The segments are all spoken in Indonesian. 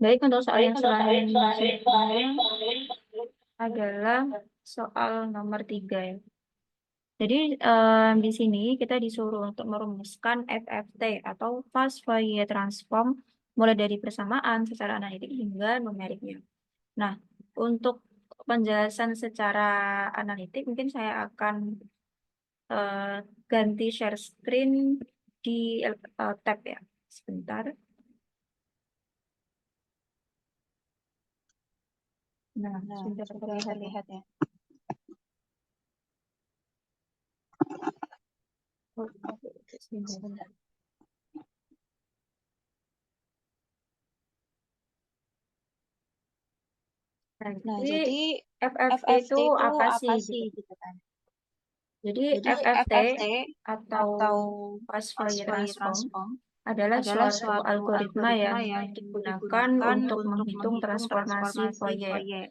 Baik, untuk soal yang selanjutnya adalah soal nomor 3 ya. Jadi di sini kita disuruh untuk merumuskan FFT atau fast Fourier transform mulai dari persamaan secara analitik hingga numeriknya. Nah, untuk penjelasan secara analitik mungkin saya akan eh, ganti share screen di tab ya. Sebentar. Nah, Nah, sudah sudah terlihat ya. terlihat ya. Oh, sebentar. Nah, Jadi jadi FFT FFT itu itu apa apa sih sih gitu? gitu kan? Jadi Jadi FFT FFT atau atau fast fast Fourier Fourier transform transform adalah adalah suatu suatu algoritma algoritma yang yang digunakan digunakan untuk untuk menghitung menghitung transformasi transformasi Fourier Fourier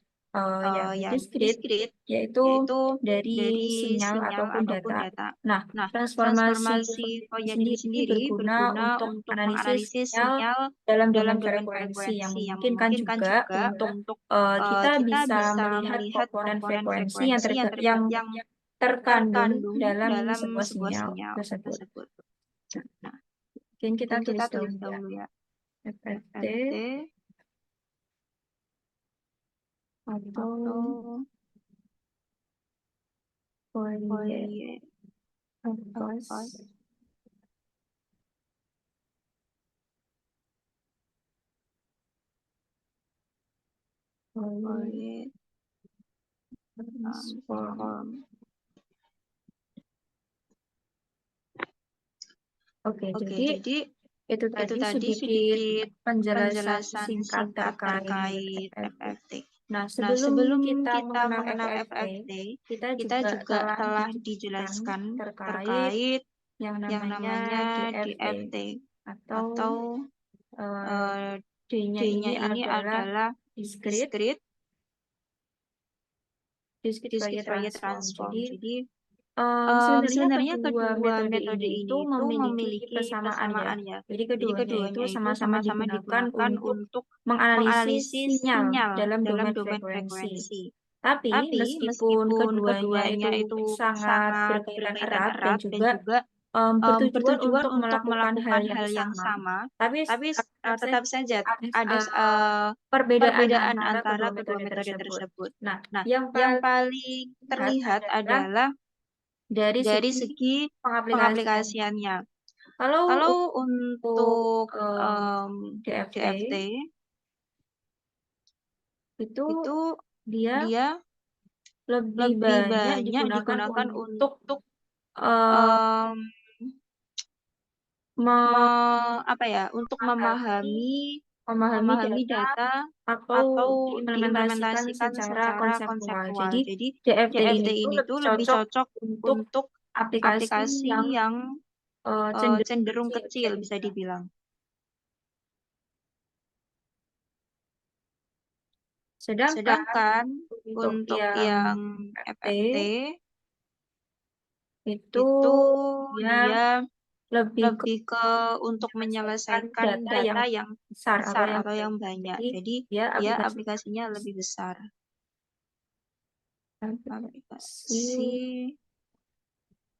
yang yang diskrit, diskrit, yaitu yaitu dari dari sinyal sinyal ataupun ataupun data. data. Nah, Nah, transformasi transformasi Fourier ini Fourier ini sendiri sendiri berguna berguna untuk untuk analisis menganalisis sinyal sinyal dalam dalam domain domain frekuensi yang frekuensi yang memungkinkan memungkinkan juga juga untuk untuk kita kita bisa bisa melihat melihat komponen komponen frekuensi frekuensi yang yang terkandung terkandung dalam dalam sebuah sebuah sinyal sinyal tersebut. tersebut. Nah, Mungkin kita mungkin kita tulis tulis dahulu ya. dahulu ya. FFT FFT atau atau Fourier Fourier Transform Fourier transform. Oke, Oke, jadi jadi itu itu tadi tadi sedikit sedikit penjelasan penjelasan singkat singkat terkait terkait FFT. FFT. Nah, Nah, sebelum sebelum kita kita mengenal mengenal FFT, FFT, kita kita juga juga telah telah dijelaskan dijelaskan terkait terkait yang yang namanya namanya DFT DFT atau atau eh, D-nya D-nya ini ini adalah adalah discrete discrete Fourier Fourier transform. transform. Jadi Jadi sebenarnya sebenarnya kedua kedua metode metode ini itu ini itu memiliki memiliki persamaan ya. persamaan ya. Jadi Jadi keduanya itu keduanya itu sama-sama sama-sama digunakan digunakan untuk untuk menganalisis menganalisis sinyal sinyal dalam dalam domain domain frekuensi. frekuensi. Tapi Tapi meskipun meskipun keduanya itu keduanya itu sangat sangat berkaitan berkaitan erat dan erat dan juga juga bertujuan bertujuan untuk untuk melakukan hal melakukan yang hal yang sama, sama, tapi tapi tetap tetap saja saja ada ada perbedaan perbedaan antara antara kedua kedua metode metode tersebut. tersebut. Nah, Nah, yang yang paling paling terlihat terlihat adalah adalah dari dari segi segi pengaplikasian. pengaplikasiannya. Kalau Kalau untuk untuk DFT DFT itu itu dia dia lebih lebih banyak banyak digunakan digunakan untuk untuk eh, em, apa ya, untuk memahami memahami memahami data data atau atau diimplementasikan diimplementasikan secara secara konseptual. konseptual. Jadi Jadi DFT DFT ini tuh ini lebih tuh lebih cocok cocok untuk untuk aplikasi aplikasi yang yang cenderung cenderung kecil bisa kecil bisa dibilang. dibilang. Sedangkan Sedangkan untuk untuk yang yang FFT FFT itu itu dia dia lebih ke lebih ke untuk menyelesaikan menyelesaikan data yang data yang besar atau besar yang atau yang banyak. banyak. Jadi Jadi dia dia aplikasinya aplikasinya lebih besar. aplikasi Aplikasi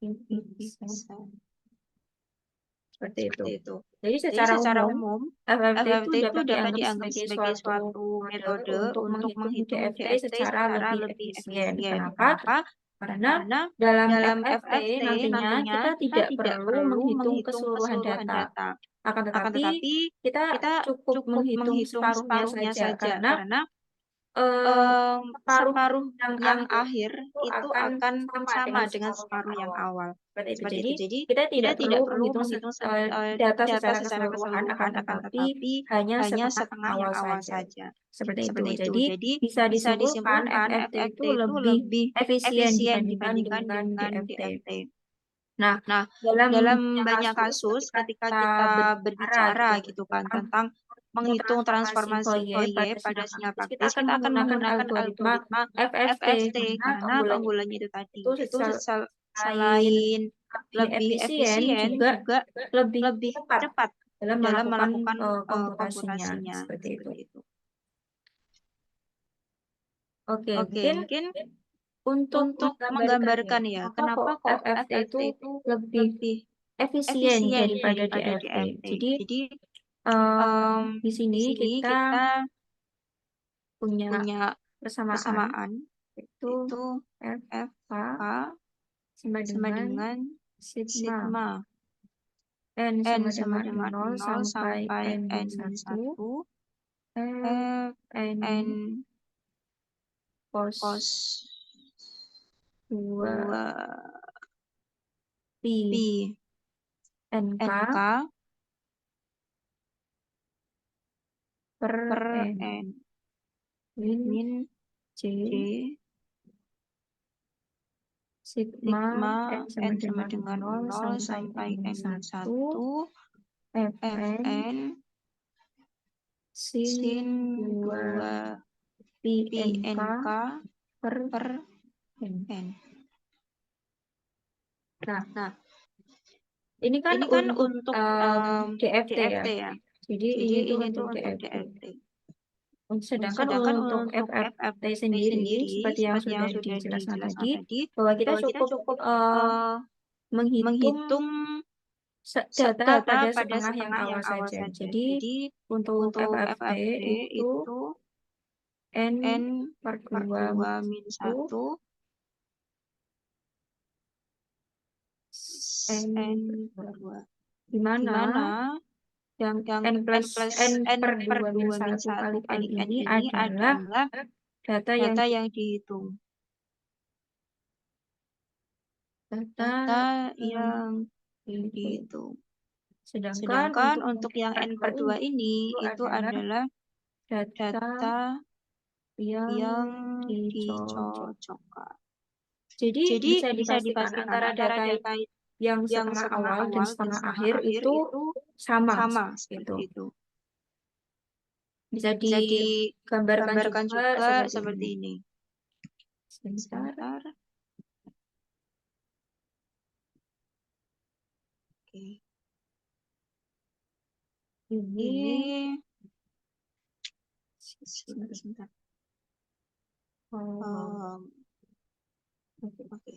ini lebih bisa besar. seperti itu. Seperti itu. Jadi Jadi secara secara umum umum, FFT itu FFT itu dapat dapat dianggap dianggap sebagai sebagai suatu suatu metode metode untuk untuk menghitung menghitung DFT DFT secara secara lebih lebih efisien. efisien. Kenapa? Kenapa? Karena Karena dalam dalam FFT FFT nantinya nantinya kita kita tidak tidak perlu perlu menghitung menghitung keseluruhan keseluruhan data. data. Akan Akan tetapi tetapi kita kita cukup cukup menghitung menghitung separuhnya separuhnya saja saja karena karena eh, separuh separuh yang yang akhir akhir itu itu akan akan sama sama dengan dengan separuh yang separuh yang awal. awal. Seperti itu. Seperti Jadi itu. Jadi kita tidak kita perlu tidak perlu menghitung menghitung data data secara secara keseluruhan, akan keseluruhan, akan tetapi tetapi hanya hanya setengah setengah awal yang awal saja. saja. Seperti itu. Seperti itu. Jadi Jadi bisa bisa disimpulkan disimpulkan FFT itu FFT itu lebih lebih efisien efisien dibandingkan dibandingkan dengan dengan DFT. DFT. Nah, Nah, dalam dalam banyak banyak kasus kasus ketika ketika kita kita berbicara berbicara gitu gitu kan tentang tentang menghitung menghitung transformasi transformasi Fourier Fourier pada pada sinyal sinyal praktis, kita praktis, akan kita akan menggunakan menggunakan algoritma algoritma FFT FFT karena karena keunggulannya keunggulannya itu tadi itu itu selain selain lebih lebih efisien efisien juga juga lebih lebih cepat cepat dalam dalam melakukan melakukan komputasinya komputasinya seperti itu. seperti itu. Oke, Oke, mungkin untuk untuk menggambarkan menggambarkan ya, ya, kenapa kenapa kok kok FFT itu FFT itu lebih lebih efisien efisien daripada daripada DFT. DFT. Jadi Jadi di di sini sini kita kita punya punya persamaan persamaan itu itu FK FK sama sama dengan dengan sigma sigma N N sama sama dengan dengan 0 0 sampai sampai N-1 N-1 F F N N cos cos 2 2 pi pi NK NK per per N N min min J J sigma sigma N sama N sama dengan dengan 0 0 sampai sampai N-1 N-1 Fn Fn sin sin 2 2 pi pi NK NK per per N. N. Nah, Nah, ini kan ini kan untuk untuk DFT ya. DFT ya. Jadi Jadi ini tuh ini tuh untuk untuk DFT. DFT. Sedangkan Sedangkan untuk untuk FFT FFT sendiri, sendiri, seperti yang seperti yang sudah sudah dijelaskan dijelaskan tadi, tadi, bahwa kita bahwa kita cukup cukup menghitung menghitung data data pada pada setengah yang setengah awal yang awal saja. saja. Jadi Jadi untuk untuk FFT FFT itu itu N N per per 2 2 min min 1 1 N N per per 2. 2. Di Di mana mana yang yang N plus N N per per 2 min 2 min 1 1 kali N kali N ini ini adalah adalah data yang data yang dihitung. data Data yang yang dihitung. dihitung. Sedangkan Sedangkan untuk untuk yang N per 2 ini ini itu adalah data data yang dicocok. dicocokkan. Jadi Jadi bisa bisa dipastikan dipastikan antara antara data data yang yang setengah setengah awal dan awal dan setengah setengah akhir akhir itu itu sama sama seperti seperti itu. itu. Bisa Bisa digambarkan digambarkan juga juga seperti seperti ini. ini. Sebentar. Sebentar. Oke. Ini sebentar. Oke.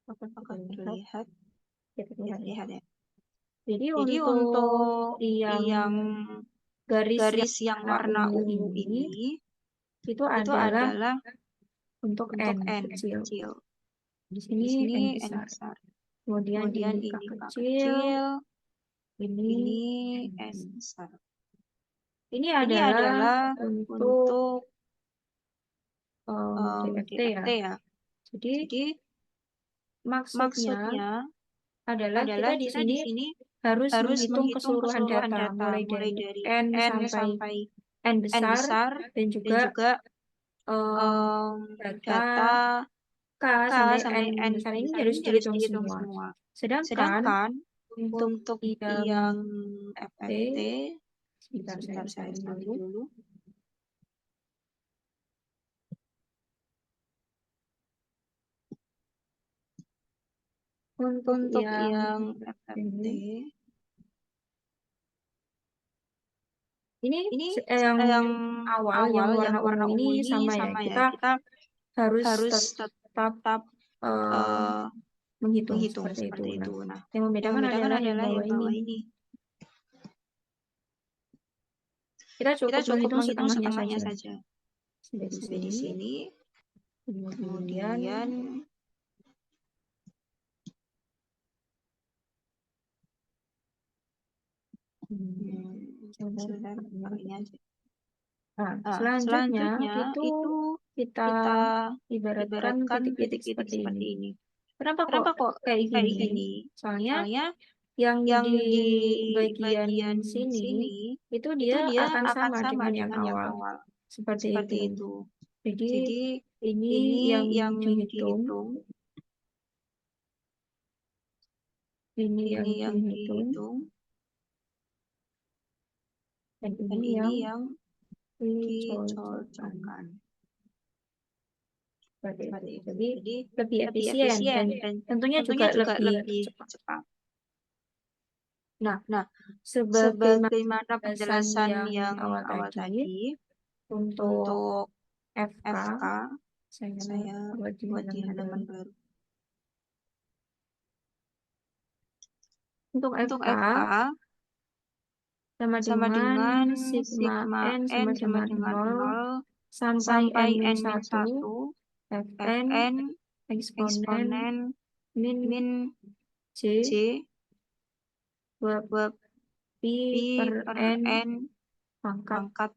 Apakah terlihat? Ya, terlihat ya. Jadi Jadi untuk yang garis yang warna ungu ini itu itu adalah adalah untuk untuk N N kecil. kecil. Di Di sini sini N N besar. besar. Kemudian Kemudian ini K ini K kecil. kecil. Ini N besar. Ini Ini adalah adalah untuk DFT DFT ya. ya. Jadi maksudnya adalah kita di kita sini di sini harus harus menghitung menghitung keseluruhan keseluruhan data, data mulai dari N N sampai sampai N N besar besar dan dan juga juga data data K K sampai sampai N N besar ini besar harus ini harus dihitung dihitung semua. semua. Sedangkan Sedangkan untuk untuk yang yang T, FFT, sebentar sebentar saya cari cari dulu. dulu. Untuk yang FFT ini ini yang yang awal yang warna ungu ini sama ya. sama ya. Kita Kita harus harus tetap menghitung seperti itu. Nah, yang membedakan adalah yang bawah ini. Kita cukup menghitung setengahnya saja. Sampai di sini. Kemudian sebentar pakainya aja. Nah, selanjutnya itu kita ibaratkan titik-titik seperti ini. Kenapa kok kayak gini? Soalnya yang di bagian sini itu dia akan sama dengan yang awal. Seperti itu. Jadi ini yang dihitung. Ini yang dihitung. Dan ini yang dicocokkan. Seperti itu. Jadi lebih efisien dan tentunya juga lebih cepat. Nah, sebagaimana penjelasan yang awal tadi, untuk FK, FK, saya buat di buat di halaman halaman baru. baru. Untuk Untuk FK FK sama sama dengan dengan sigma sigma N N sama sama dengan dengan 0 0 sampai sampai N-1 N-1 Fn Fn eksponen eksponen min min J J 2 2 pi pi per per N N pangkat pangkat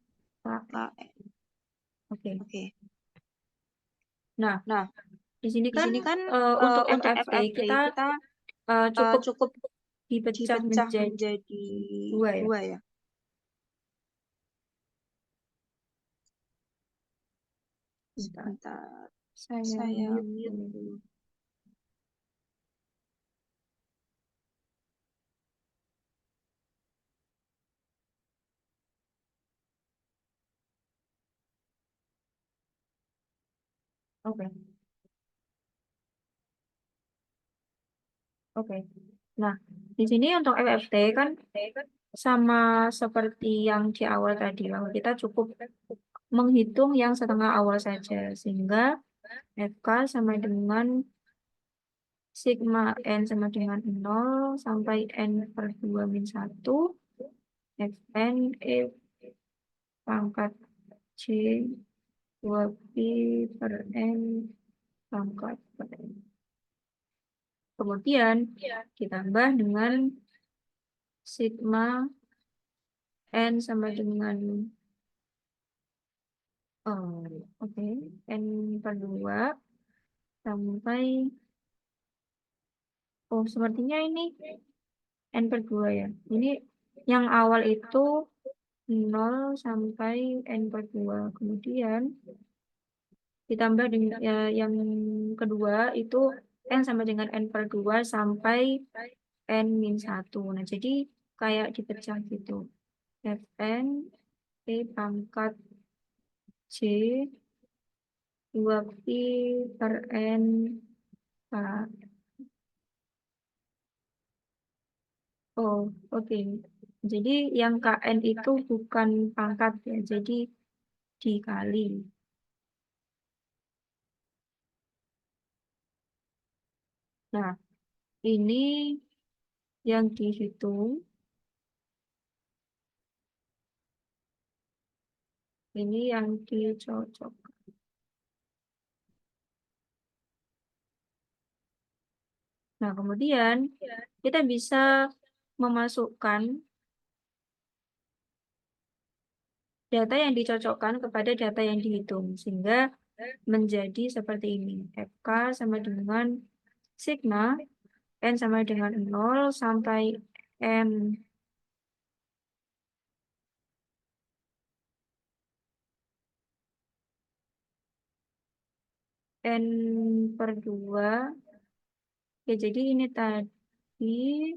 K. KN. Oke. Oke. Nah, Nah, di sini di kan sini kan untuk untuk FFT FFT kita kita cukup cukup dipecah dipecah menjadi menjadi 2 ya. 2 ya. Sebentar, saya mute mute dulu. dulu. Oke. Oke. Nah, di sini untuk FFT kan sama seperti yang di awal tadi, bahwa kita cukup menghitung yang setengah awal saja, sehingga FK sama dengan sigma N sama dengan 0 sampai N per 2 min 1, Fn E pangkat C 2 pi per N pangkat per N. Kemudian ditambah dengan sigma N sama dengan oke, N per 2 sampai sepertinya ini N per 2 ya. Ini yang awal itu 0 sampai N per 2. Kemudian ditambah dengan yang kedua itu N sama dengan N per 2 sampai N min 1. Nah, jadi kayak dipecah gitu. Fn P pangkat C 2 pi per N K. Oh, oke. Jadi yang KN itu bukan pangkat ya, jadi dikali. Nah, ini yang dihitung, ini yang dicocok. Nah, kemudian kita bisa memasukkan data yang dicocokkan kepada data yang dihitung, sehingga menjadi seperti ini. FK sama dengan sigma, N sama dengan 0 sampai N N per 2. Ya, jadi ini tadi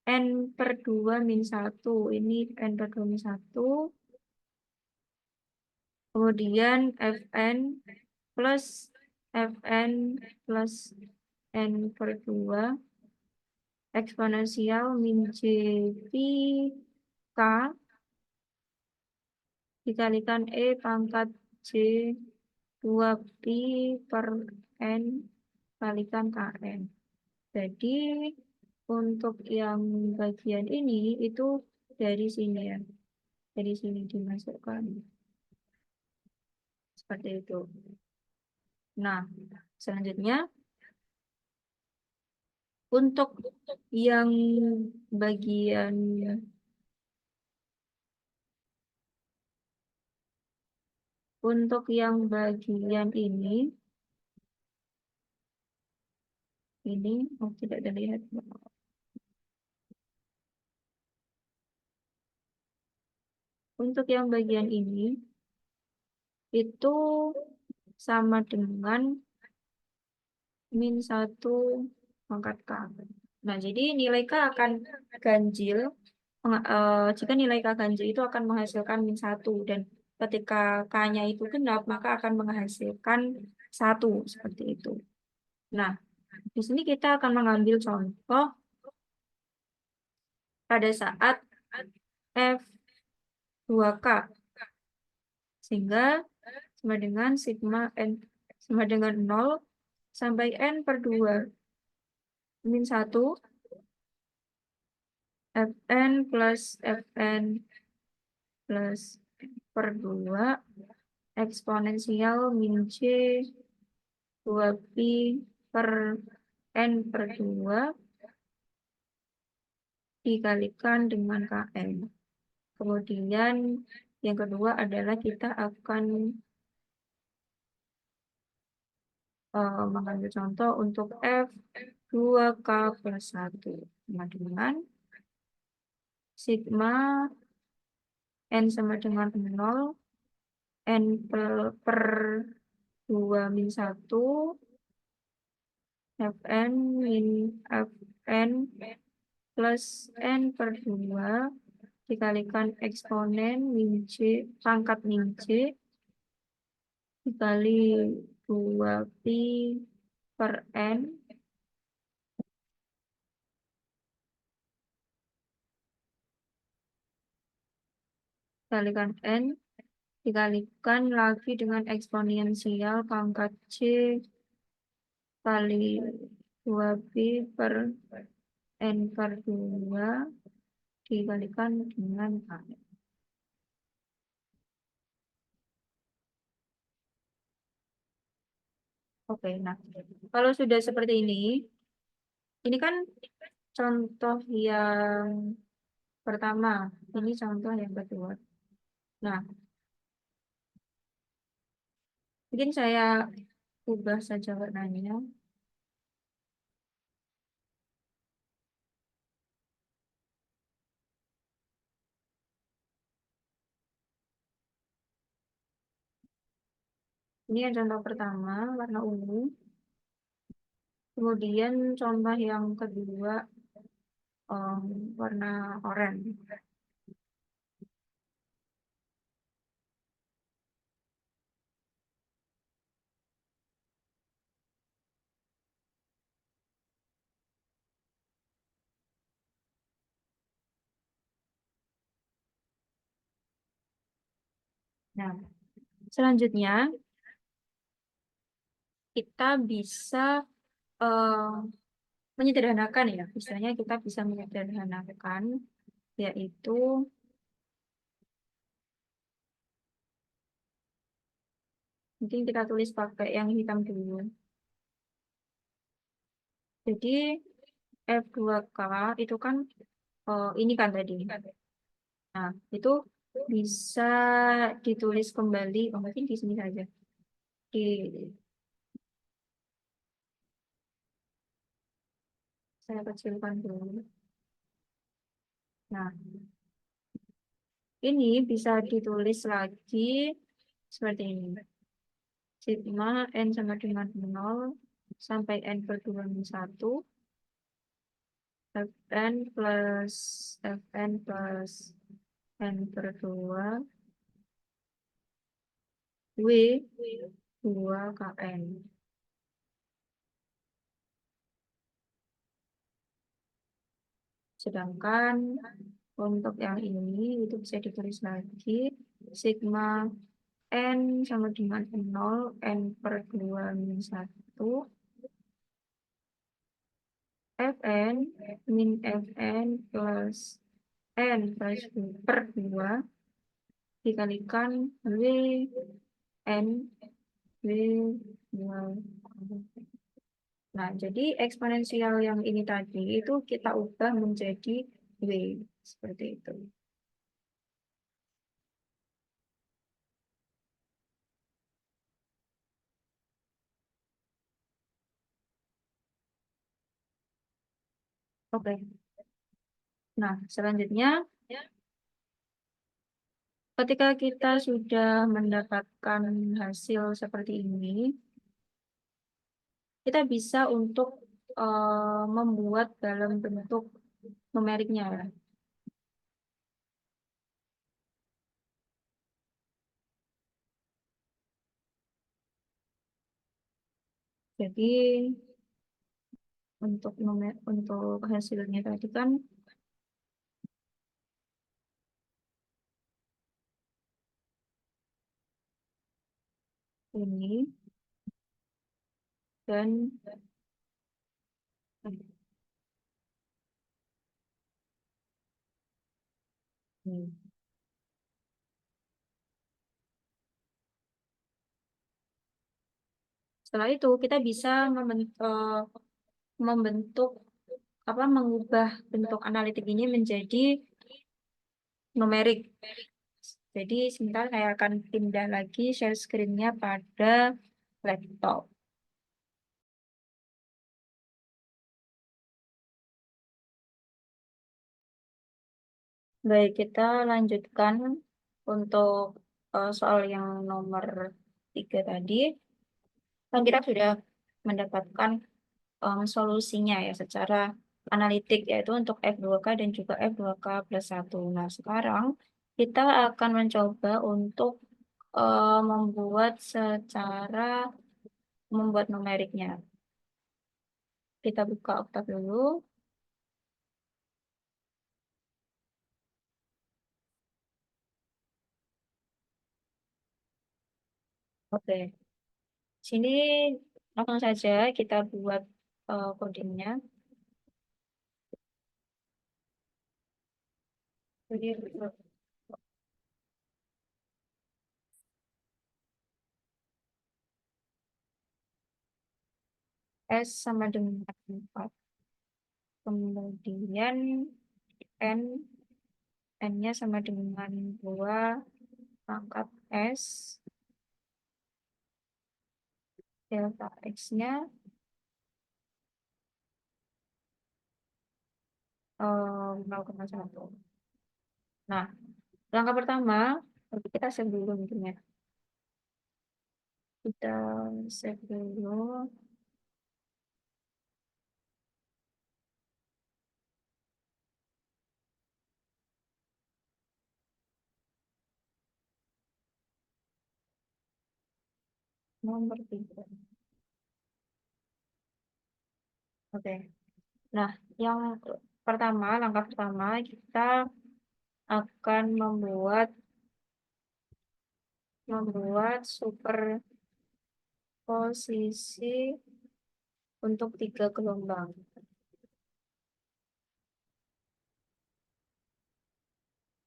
N per 2 min 1. Ini N per 2 min 1. Kemudian Fn plus Fn plus N per 2 eksponensial min J pi K dikalikan E pangkat J 2 pi per N kalikan KN. Jadi untuk yang bagian ini itu dari sini ya. Dari sini dimasukkan. Seperti itu. Nah, selanjutnya untuk yang bagian ini tidak terlihat. Untuk yang bagian ini itu sama dengan min 1 pangkat K. Nah, jadi nilai K akan ganjil. Jika nilai K ganjil itu akan menghasilkan min 1. Dan ketika K-nya itu genap, maka akan menghasilkan 1. Seperti itu. Nah, di sini kita akan mengambil contoh pada saat F2K. Sehingga sama dengan sigma n sama dengan 0 sampai n per 2 min 1 Fn plus Fn plus per 2 eksponensial min C 2pi per n per 2 dikalikan dengan Kn. Kemudian yang kedua adalah kita akan mengambil contoh untuk F 2K plus 1 sama dengan sigma N sama dengan 0 N per 2 min 1 Fn min Fn plus N per 2 dikalikan eksponen min C pangkat min C dikali 2pi per N dikalikan N dikalikan lagi dengan eksponensial pangkat C kali 2pi per N per 2 dikalikan dengan K. Oke, nah kalau sudah seperti ini kan contoh yang pertama, ini contoh yang kedua. Nah, mungkin saya ubah saja warnanya. Ini yang contoh pertama, warna ungu. Kemudian contoh yang kedua, warna oranye. Nah, selanjutnya kita bisa menyederhanakan ya. Misalnya kita bisa menyederhanakan yaitu mungkin kita tulis pakai yang hitam dulu. Jadi F2K itu kan ini kan tadi. Nah, itu bisa ditulis kembali, mungkin di sini saja. Di, saya kecilkan dulu. Nah, ini bisa ditulis lagi seperti ini. Sigma N sama dengan 0 sampai N per 2 min 1 Fn plus Fn plus N per 2 W 2 Kn. Sedangkan untuk yang ini itu bisa ditulis lagi sigma N sama dengan 0 N per 2 min 1 Fn min Fn plus N per 2 dikalikan W N W 2. Nah, jadi eksponensial yang ini tadi itu kita ubah menjadi W seperti itu. Oke. Nah, selanjutnya ketika kita sudah mendapatkan hasil seperti ini, kita bisa untuk membuat dalam bentuk numeriknya ya. Jadi untuk hasilnya tadi kan ini dan ini. Setelah itu kita bisa membentuk apa mengubah bentuk analitik ini menjadi numerik. Jadi sebentar saya akan pindah lagi share screen-nya pada laptop. Baik, kita lanjutkan untuk soal yang nomor 3 tadi. Kan kita sudah mendapatkan solusinya ya secara analitik yaitu untuk F2K dan juga F2K plus 1. Nah, sekarang kita akan mencoba untuk membuat numeriknya. Kita buka Octave dulu. Oke, sini langsung saja kita buat codingnya. Jadi S sama dengan 4. Kemudian N, N-nya sama dengan 2 pangkat S. Delta X-nya 0,1. Nah, langkah pertama, kita save dulu mungkin ya. Kita save dulu. Nomor 3. Oke. Nah, yang pertama, langkah pertama kita akan membuat superposisi untuk 3 gelombang.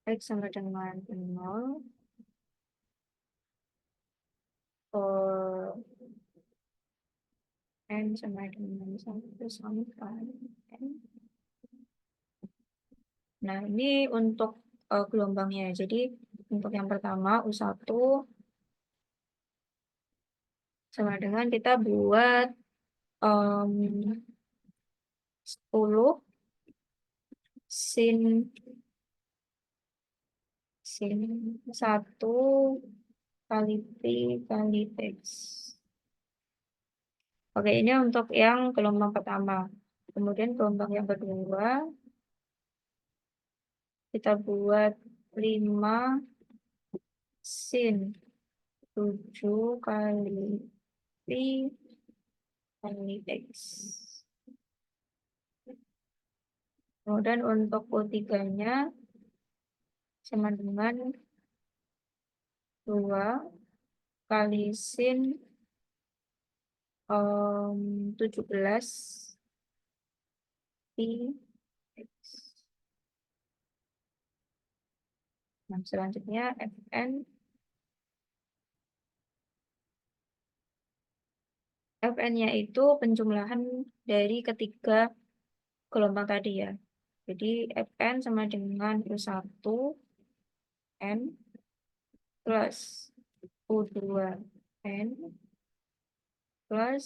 X sama dengan 0, N sama dengan 1 sampai N. Nah, ini untuk gelombangnya. Jadi, untuk yang pertama, U1 sama dengan kita buat 10 sin 1 kali P kali X. Oke, ini untuk yang gelombang pertama. Kemudian gelombang yang kedua, kita buat 5 sin 7 kali P kali X. Kemudian untuk U3-nya sama dengan 2 kali sin 17 Pi X. Nah, selanjutnya Fn. Fn-nya itu penjumlahan dari ketiga gelombang tadi ya. Jadi Fn sama dengan U1 N plus U2 N plus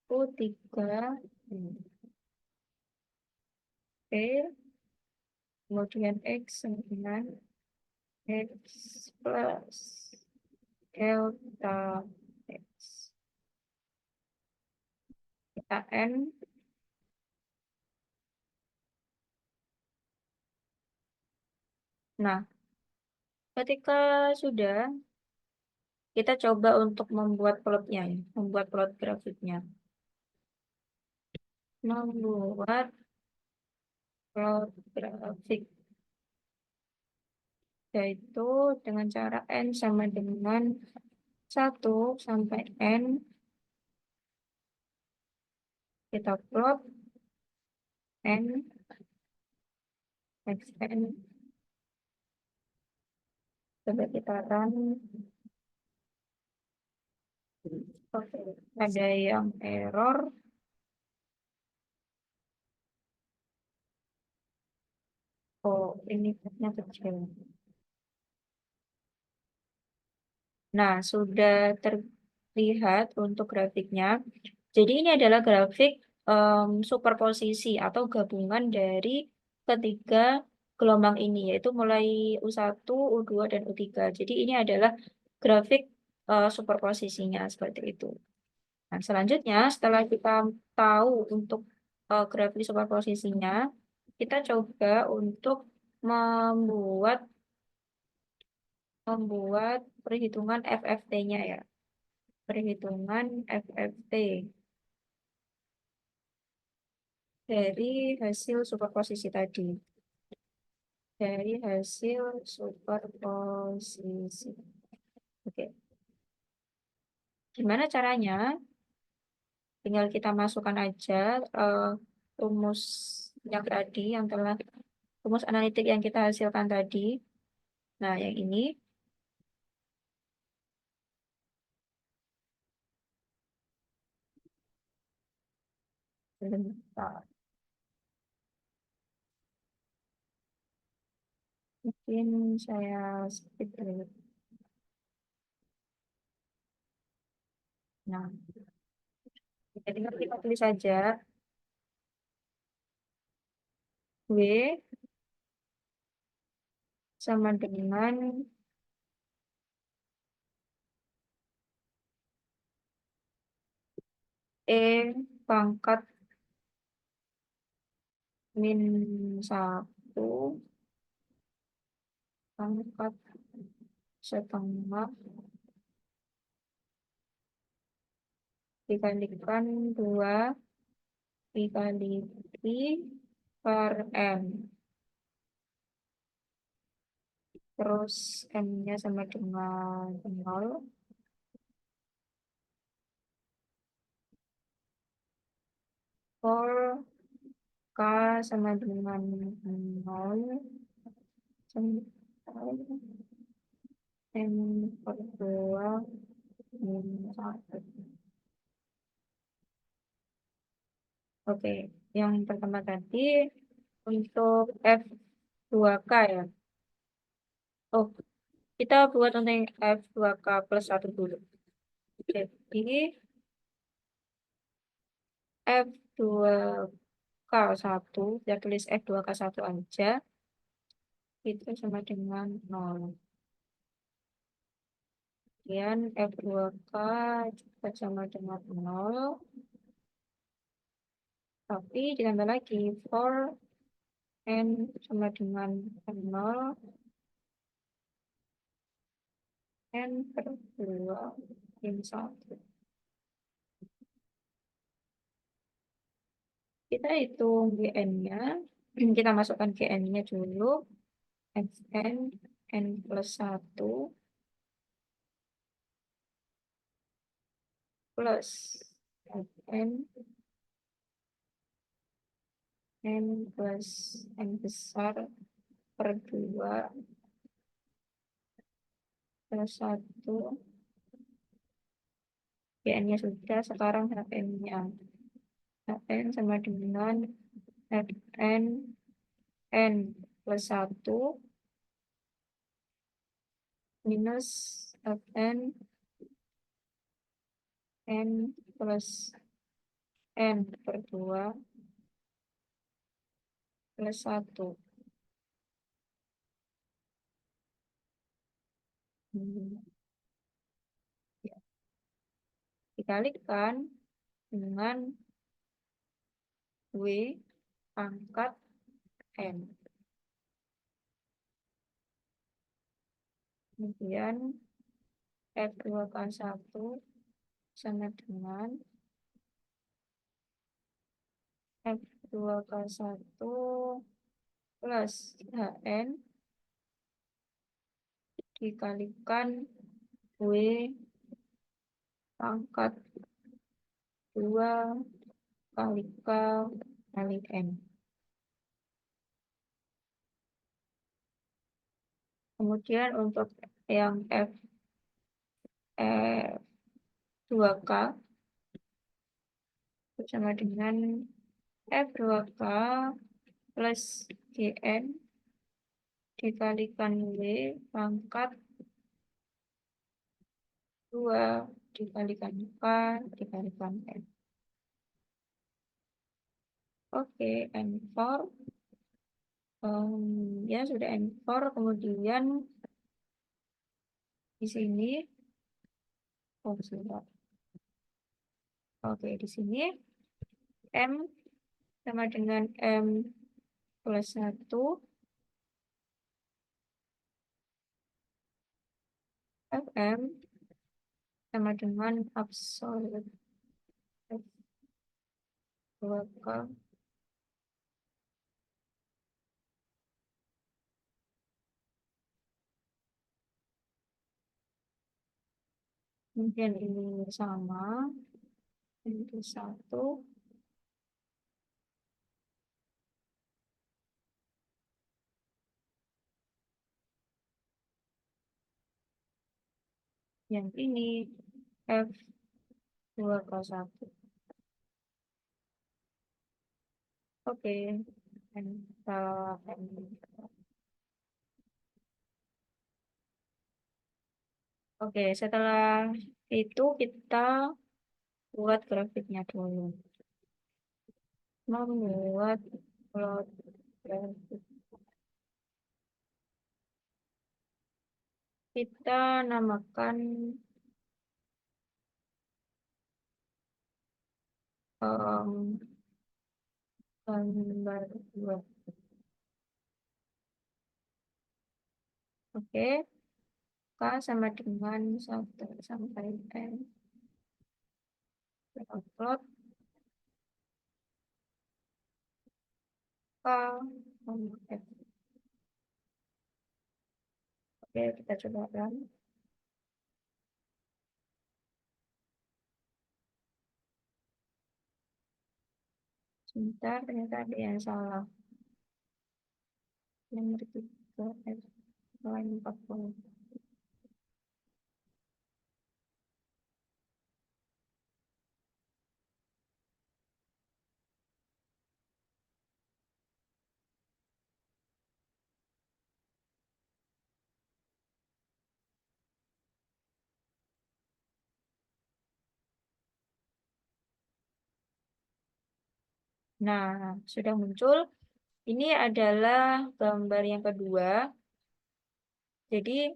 U3 N. P, kemudian X sama dengan X plus delta X. Kita N. Nah, ketika sudah, kita coba untuk membuat plotnya, ya, membuat plot grafiknya. Membuat plot grafik, yaitu dengan cara N sama dengan 1 sampai N, kita plot N, Xn, coba kita run. Oke, ada yang error. Oh, ini nya kecil. Nah, sudah terlihat untuk grafiknya. Jadi ini adalah grafik superposisi atau gabungan dari ketiga gelombang ini, yaitu mulai U1, U2, dan U3. Jadi ini adalah grafik superposisinya seperti itu. Nah, selanjutnya setelah kita tahu untuk grafik superposisinya, kita coba untuk membuat perhitungan FFT-nya ya. Perhitungan FFT dari hasil superposisi tadi. Dari hasil superposisi. Oke. Gimana caranya? Tinggal kita masukkan aja eh, rumus yang tadi, rumus analitik yang kita hasilkan tadi. Nah, yang ini. Sebentar. Mungkin saya skip dulu. Nah, jadi kita tulis saja W sama dengan E pangkat min 1 pangkat setengah dikalikan 2 dikali Pi per M. Terus M-nya sama dengan 0. For K sama dengan 0. M per 2 min 1. Oke, yang pertama tadi untuk F2K ya. Oh, kita buat untuk F2K plus 1 dulu. Jadi F2K1, kita tulis F2K1 aja, itu sama dengan 0. Kemudian F2K juga sama dengan 0. Tapi ditambah lagi for N sama dengan 0. N per 2 min 1. Kita hitung GN-nya. Kita masukkan GN-nya dulu. Xn, N plus 1 plus N, N plus N besar per 2 plus 1. GN-nya sudah, sekarang Hn-nya. Hn sama dengan Fn N plus 1 minus Fn N plus N per 2 plus 1. Ya, dikalikan dengan W pangkat N. Kemudian F2K1 sama dengan F2K1 plus Hn dikalikan W pangkat 2 kali K kali N. Kemudian untuk yang eh, 2K sama dengan F2K plus GN dikalikan W pangkat 2 dikalikan K dikalikan N. Oke, N4. Ya, sudah N4. Kemudian di sini, sebentar. Oke, di sini M sama dengan M plus 1. Fm sama dengan absolut F2K kemudian ini sama itu 1 yang ini F2K1. Oke, dan oke, setelah itu kita buat grafiknya dulu. Membuat plot grafik. Kita namakan gambar 2. Oke, K sama dengan 1 sampai N. Upload K sama F. Oke, kita coba run. Sebentar, ternyata ada yang salah. Nomor 3 F lain 40. Nah, sudah muncul. Ini adalah gambar yang kedua. Jadi,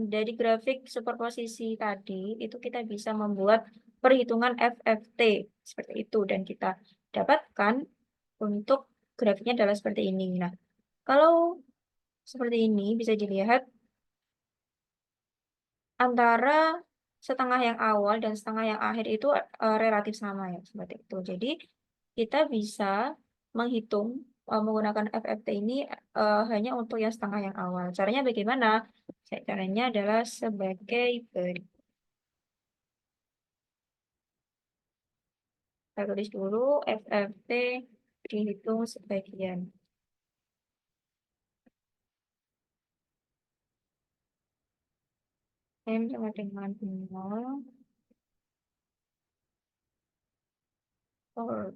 dari grafik superposisi tadi, itu kita bisa membuat perhitungan FFT seperti itu. Dan kita dapatkan untuk grafiknya adalah seperti ini. Nah, kalau seperti ini bisa dilihat antara setengah yang awal dan setengah yang akhir itu relatif sama ya, seperti itu. Jadi, kita bisa menghitung menggunakan FFT ini hanya untuk yang setengah yang awal. Caranya bagaimana? Caranya adalah sebagai berikut. Kita tulis dulu FFT dihitung sebagian. M sama dengan 0. Or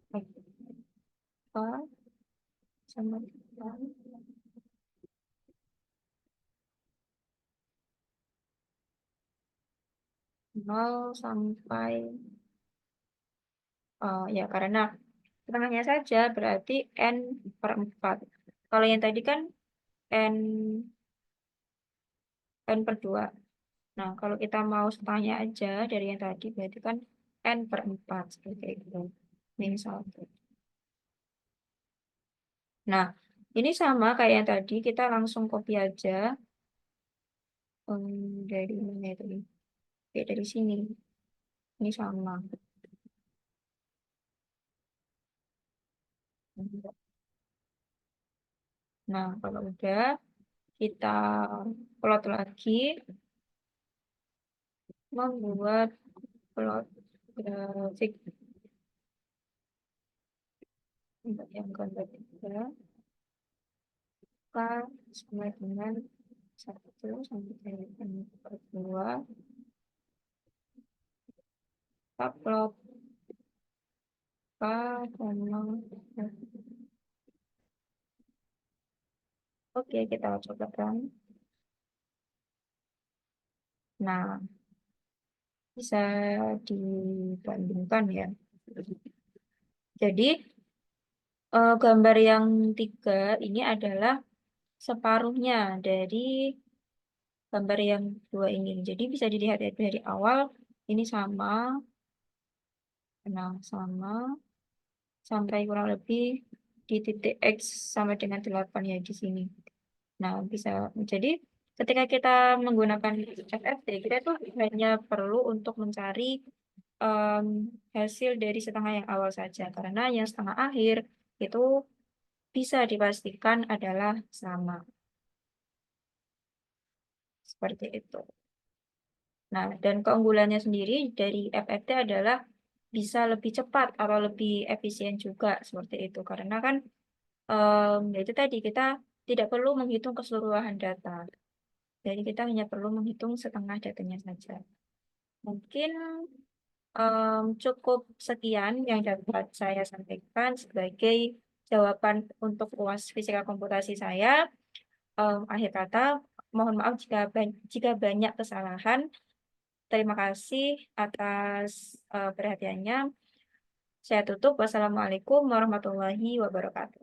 apa sama dengan 0 sampai ya karena setengahnya saja berarti N per 4. Kalau yang tadi kan N, N per 2. Nah, kalau kita mau setengahnya aja dari yang tadi berarti kan N per 4. Seperti itu. Min 1. Nah, ini sama kayak yang tadi. Kita langsung copy aja. Dari mana itu? Oke, dari sini. Ini sama. Nah, kalau udah kita plot lagi. membuat plot grafik untuk yang gambar 3 K sama dengan 1 sampai dengan 2 upload K sama oke, kita coba kan. Nah, bisa dibandingkan ya. Jadi gambar yang 3 ini adalah separuhnya dari gambar yang 2 ini. Jadi bisa dilihat dari awal ini sama, nah sama sampai kurang lebih di titik X sama dengan 8 ya di sini. Nah, bisa jadi ketika kita menggunakan FFT, kita tuh hanya perlu untuk mencari em, hasil dari setengah yang awal saja, karena yang setengah akhir itu bisa dipastikan adalah sama. Seperti itu. Nah, dan keunggulannya sendiri dari FFT adalah bisa lebih cepat atau lebih efisien juga seperti itu. Karena kan ya itu tadi kita tidak perlu menghitung keseluruhan data. Jadi kita hanya perlu menghitung setengah datanya saja. Mungkin cukup sekian yang dapat saya sampaikan sebagai jawaban untuk UAS Fisika Komputasi saya. Akhir kata, mohon maaf jika banyak kesalahan. Terima kasih atas perhatiannya. Saya tutup. Wassalamualaikum warahmatullahi wabarakatuh.